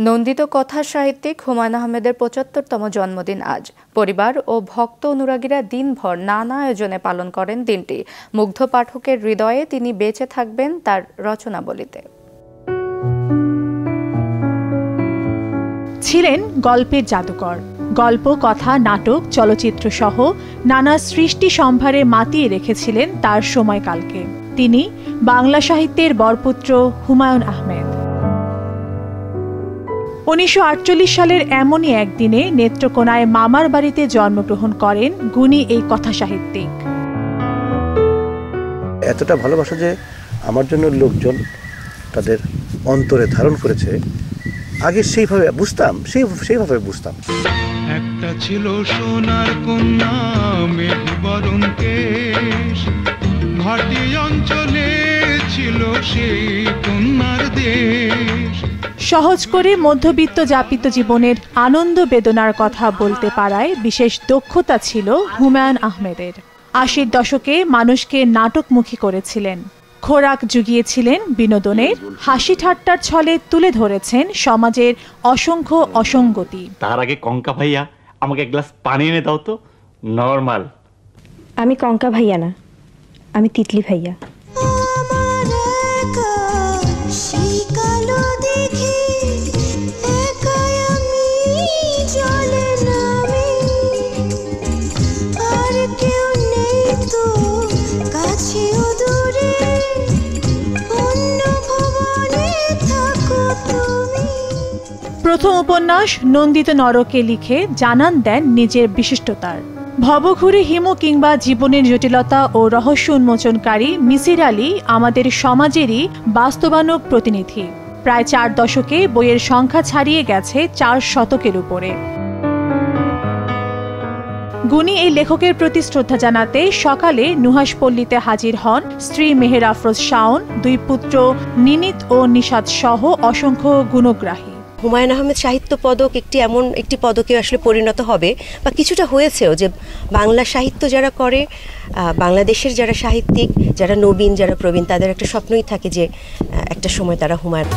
নন্দিত কথা সাহিত্যিক হুমায়ুন আহমেদের ৭৫তম জন্মদিন আজ। পরিবার ও ভক্ত অনুরাগীরা দিনভর নানা আয়োজনে পালন করেন দিনটি। মুগ্ধ পাঠকের হৃদয়ে তিনি বেঁচে থাকবেন তার রচনাবলিতে। ছিলেন গল্পের জাদুকর। গল্প, কথা, নাটক, চলচ্চিত্র সহ নানা সৃষ্টি সম্ভারে মাতিয়ে রেখেছিলেন তার সময়কালকে। তিনি বাংলা সাহিত্যের বরপুত্র হুমায়ুন আহমেদ। ১৯৪৮ সালের এমনই একদিনে নেত্রকোনায় মামার বাড়িতে জন্মগ্রহণ করেন গুণী এই কথা সাহিত্যিক। এতটা ভালোবাসা যে আমার জন্য লোকজন তাদের অন্তরে ধারণ করেছে, আগে সেইভাবে বুঝতাম, সেইভাবে বুঝতাম। একটা ছিল সোনার কন্যা, মেঘবরণ কেশ, ভাটি অঞ্চলে ছিল সেই কন্যার দেশ। সহজ করে মধ্যবিত্ত যাপিত জীবনের আনন্দ বেদনার কথা বলতে পারায় বিশেষ দক্ষতা ছিল হুমায়ুন আহমেদের। ৮০ দশকে মানুষকে নাটকমুখী করেছিলেন, খোরাক জুগিয়েছিলেন বিনোদনের, হাসি ঠাট্টার ছলে তুলে ধরেছেন সমাজের অসংখ্য অসঙ্গতি। তার আগে কঙ্কা ভাইয়া, আমাকে এক গ্লাস পানি এনে দাও তো। নরমাল। আমি কঙ্কা ভাইয়া না, আমি তিতলি ভাইয়া। প্রথম উপন্যাস নন্দিত নরকে লিখে জানান দেন নিজের বিশিষ্টতার। ভবঘুরে হিমু কিংবা জীবনের জটিলতা ও রহস্য উন্মোচনকারী মিসির আলী আমাদের সমাজেরই বাস্তবায়ন প্রতিনিধি। প্রায় ৪ দশকে বইয়ের সংখ্যা ছাড়িয়ে গেছে ৪০০ উপরে। গুণী এই লেখকের প্রতি শ্রদ্ধা জানাতে সকালে নুহাশপল্লীতে হাজির হন স্ত্রী মেহের আফরোজ শাওন, ২ পুত্র নিনিত ও নিশাত সহ অসংখ্য গুণগ্রাহী। হুমায়ুন আহমেদ সাহিত্য পদক এমন একটি পদকে আসলে পরিণত হবে বা কিছুটা হয়েছেও, যে বাংলা সাহিত্য যারা করে, বাংলাদেশের যারা সাহিত্যিক, যারা নবীন, যারা প্রবীণ, তাদের একটা স্বপ্নই থাকে যে একটা সময় তারা হুমায়ুন